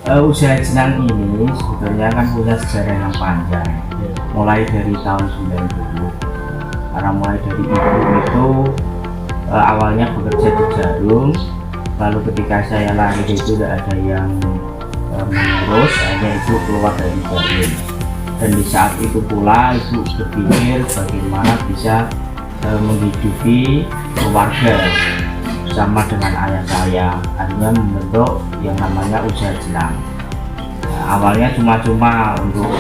Usaha jenang ini sebetulnya kan punya sejarah yang panjang, mulai dari tahun 90. Karena mulai dari ibu itu awalnya bekerja di jarum, lalu ketika saya lahir itu tidak ada yang mengurus, akhirnya ibu keluar dari jarum. Dan di saat itu pula ibu berpikir bagaimana bisa menghidupi keluarga sama dengan ayah saya, akhirnya membentuk yang namanya usaha jenang. Awalnya cuma-cuma untuk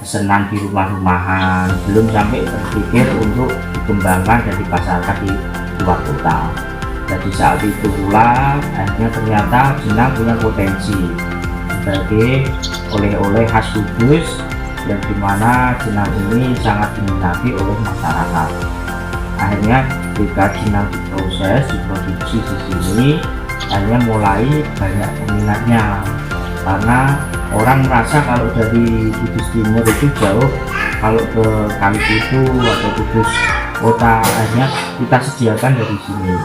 pesanan di rumah-rumahan, belum sampai terpikir untuk dikembangkan dan dipasarkan di luar kota. Jadi saat itu pula akhirnya ternyata jenang punya potensi sebagai oleh-oleh khas Kudus, yang dimana jenang ini sangat diminati oleh masyarakat. Akhirnya ketika jenang diproses, diproduksi di sini, akhirnya mulai banyak peminatnya, karena orang merasa kalau dari Kudus Timur itu jauh, kalau ke Kaliputu atau Kudus kota, akhirnya kita sediakan dari sini.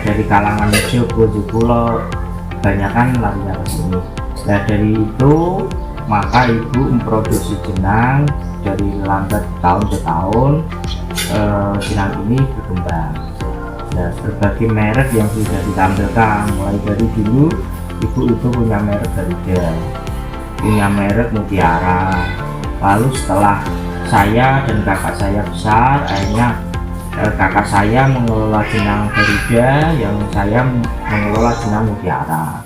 Dari kalangan Joglo kebanyakan larinya ke sini. Nah dari itu maka ibu memproduksi jenang dari lambat tahun ke tahun. Jenang ini berkembang. Nah, berbagai merek yang sudah ditampilkan, mulai dari dulu ibu itu punya merek Garuda, punya merek Mutiara. Lalu setelah saya dan kakak saya besar, akhirnya kakak saya mengelola jenang Garuda, yang saya mengelola jenang Mutiara.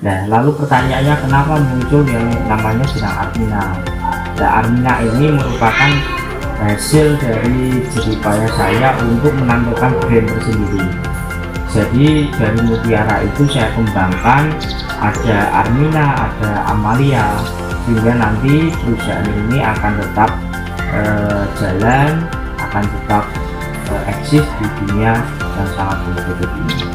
Nah, lalu pertanyaannya kenapa muncul yang namanya jenang Armina? Nah, Armina ini merupakan hasil dari jeripaya saya untuk menampilkan brand tersendiri. Jadi dari Mutiara itu saya kembangkan, ada Armina, ada Amalia, sehingga nanti perusahaan ini akan tetap jalan, akan tetap eksis di dunia yang sangat kompetitif ini.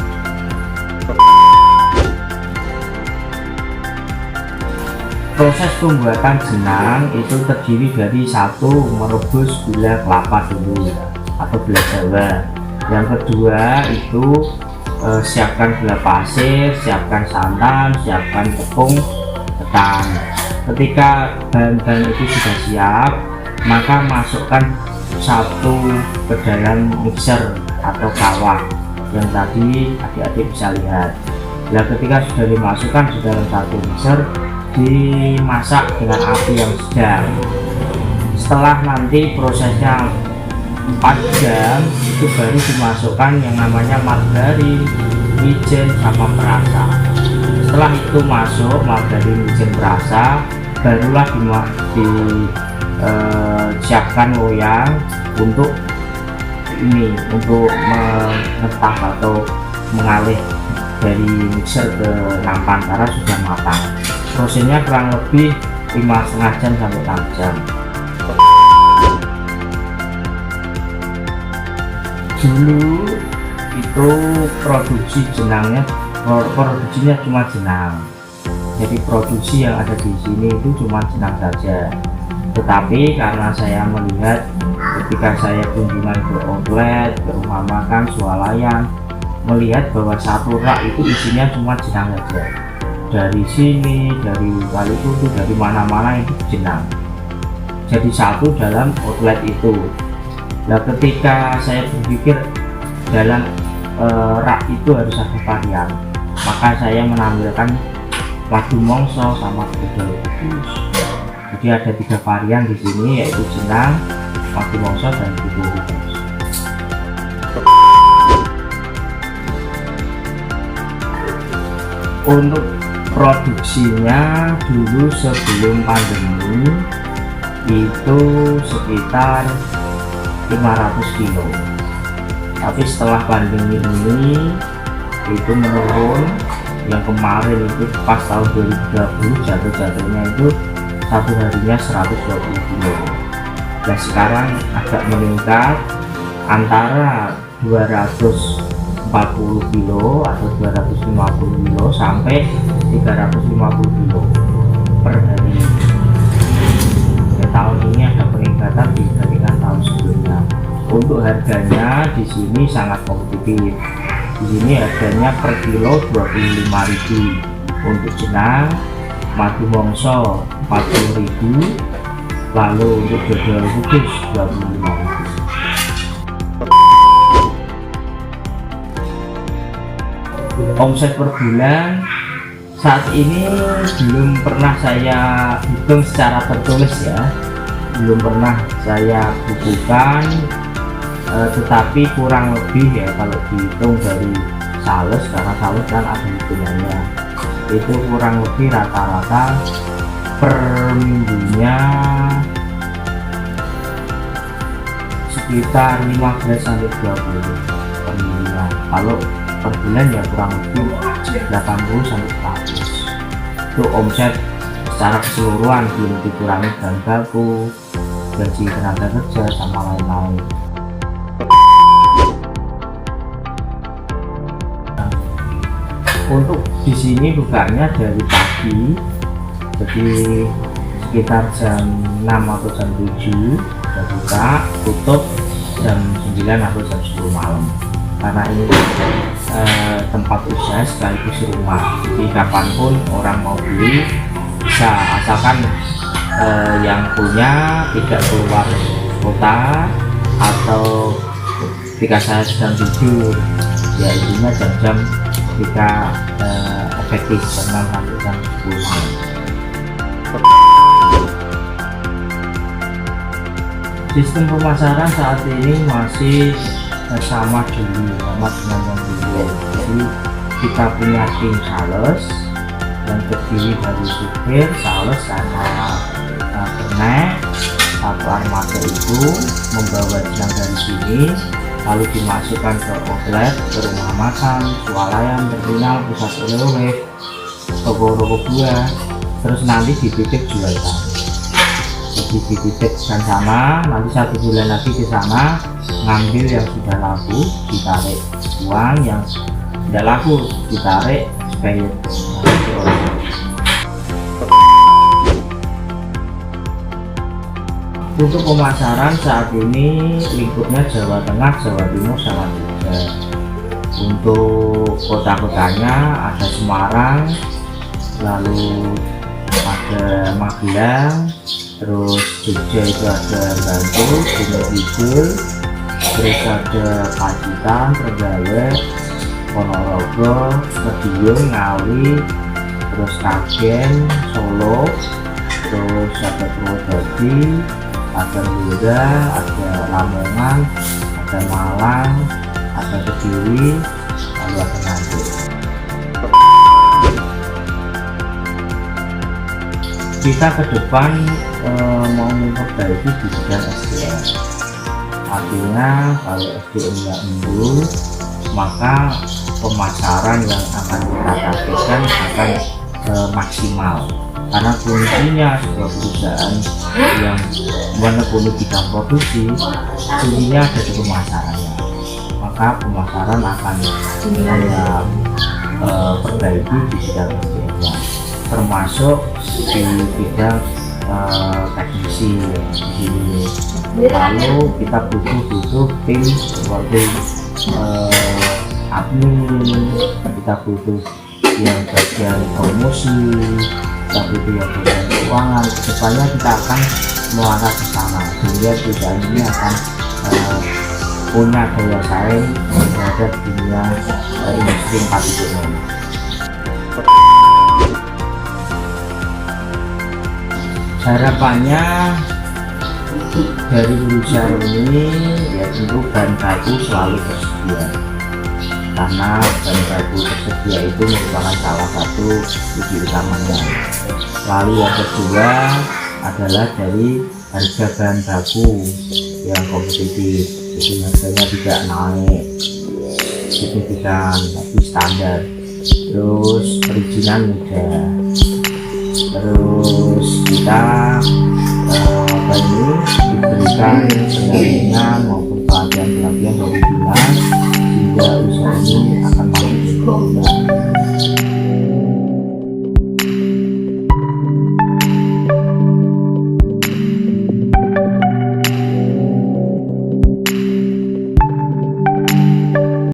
Proses pembuatan jenang itu terdiri dari satu, merebus gula kelapa dulu atau gula Jawa. Yang kedua itu siapkan gula pasir, siapkan santan, siapkan tepung ketan. Ketika bahan-bahan itu sudah siap, maka masukkan satu ke dalam mixer atau kawah yang tadi adik-adik bisa lihat. Nah ketika sudah dimasukkan di dalam satu mixer, dimasak dengan api yang sedang. Setelah nanti prosesnya 4 jam itu baru dimasukkan yang namanya margarin, wijen, sama perasa. Setelah itu masuk margarin, wijen, perasa, barulah disiapkan loyang untuk ini, untuk menetap atau mengalih dari mixer ke nampan karena sudah matang. Prosesnya kurang lebih 5,5 jam sampai 6 jam. Dulu itu produksi jenangnya, produksinya cuma jenang. Jadi produksi yang ada di sini itu cuma jenang saja. Tetapi karena saya melihat ketika saya kunjungan ke outlet, ke rumah makan, swalayan, melihat bahwa satu rak itu isinya cuma jenang saja. Dari sini, dari Kaliputu, dari mana-mana itu jenang. Jadi satu dalam outlet itu. Nah ketika saya berpikir dalam rak itu harus ada varian, maka saya menampilkan madu mongso sama dodol Kudus. Jadi ada 3 varian di sini, yaitu jenang, madu mongso, dan dodol Kudus. Untuk produksinya dulu sebelum pandemi itu sekitar 500 kilo, tapi setelah pandemi ini itu menurun. Yang kemarin itu pas tahun 2020 jatuh-jatuhnya itu satu harinya 120 kilo. Dan sekarang agak meningkat antara 240 kilo atau 250 kilo sampai 350 kilo per hari. Ya, tahun ini ada peningkatan dibandingkan tahun sebelumnya. Untuk harganya di sini sangat kompetitif. Di sini harganya per kilo 25.000 untuk jenang, madu mongso 40.000, lalu untuk dodol kudus 25.000. Omset per bulan saat ini belum pernah saya hitung secara tertulis ya, belum pernah saya bukukan, tetapi kurang lebih ya kalau dihitung dari sales, karena sales kan ada hitungannya, itu kurang lebih rata-rata per minggunya sekitar 15-20 per minggunya. Kalau per bulan ya kurang lebih 80-100. Itu omset secara keseluruhan, belum dikurangi bahan baku, gaji tenaga kerja sama lain-lain. Untuk di sini bukanya dari pagi, jadi sekitar jam 6 atau jam 7 sudah buka, tutup jam 9 atau jam 10 malam. Karena ini tempat usaha sekaligus rumah, jadi kapanpun orang mau beli bisa, asalkan yang punya tidak keluar kota atau ketika saya sedang tidur, ya intinya jam-jam ketika efektif jam 6 sampai jam 10 malam. Sistem pemasaran saat ini masih sama dulu, sama dengan yang dulu. Jadi kita punya tim sales yang terdiri dari supir, sales, sama kernet. Satu armada itu membawa barang dari sini, lalu dimasukkan ke outlet, ke rumah makan, swalayan, terminal, pusat oleh-oleh, toko-toko buah, terus nanti dititip jualan. Jadi dititipkan sana, nanti 1 bulan lagi ke sana ngambil yang sudah laku, ditarik uang, yang tidak laku ditarik expired. Untuk pemasaran saat ini lingkupnya Jawa Tengah, Jawa Timur, sama Jogja. Untuk kota-kotanya ada Semarang, lalu ada Magelang, terus Jogja itu ada Bantul, Gunung Kidul, terus ada Pacitan, Trenggalek, Ponorogo, Madiun, Ngawi, terus Kagen, Solo, terus ada Purwodadi, ada Blora, ada Lamongan, ada Malang, ada Kediri, lalu ada Nganjuk. Kita ke depan mau memperbaiki di bidang SDM. Artinya kalau SDM-nya unggul, maka pemasaran yang akan kita targetkan akan maksimal. Karena kuncinya sebuah perusahaan yang menekuni bidang produksi, kuncinya ada di pemasarannya. Maka pemasaran akan saya perbaiki di bidang SDM-nya, termasuk di bidang teknisi di sini. Lalu kita butuh tim seperti admin, kita butuh yang bagian promosi, kita butuh yang bagian keuangan. Kedepannya kita akan melangkah ke sana sehingga perusahaan ini akan punya daya saing terhadap dunia industri 4.0. Harapannya dari perusahaan ini ya tentu bahan baku selalu tersedia, karena bahan baku tersedia itu merupakan salah satu kunci utamanya. Lalu yang kedua adalah dari harga bahan baku yang kompetitif, jadi harganya tidak naik signifikan tapi standar, terus perizinan mudah, terus kita diberikan pendampingan maupun pelatihan dari dinas sehingga usaha ini akan mampu berkembang.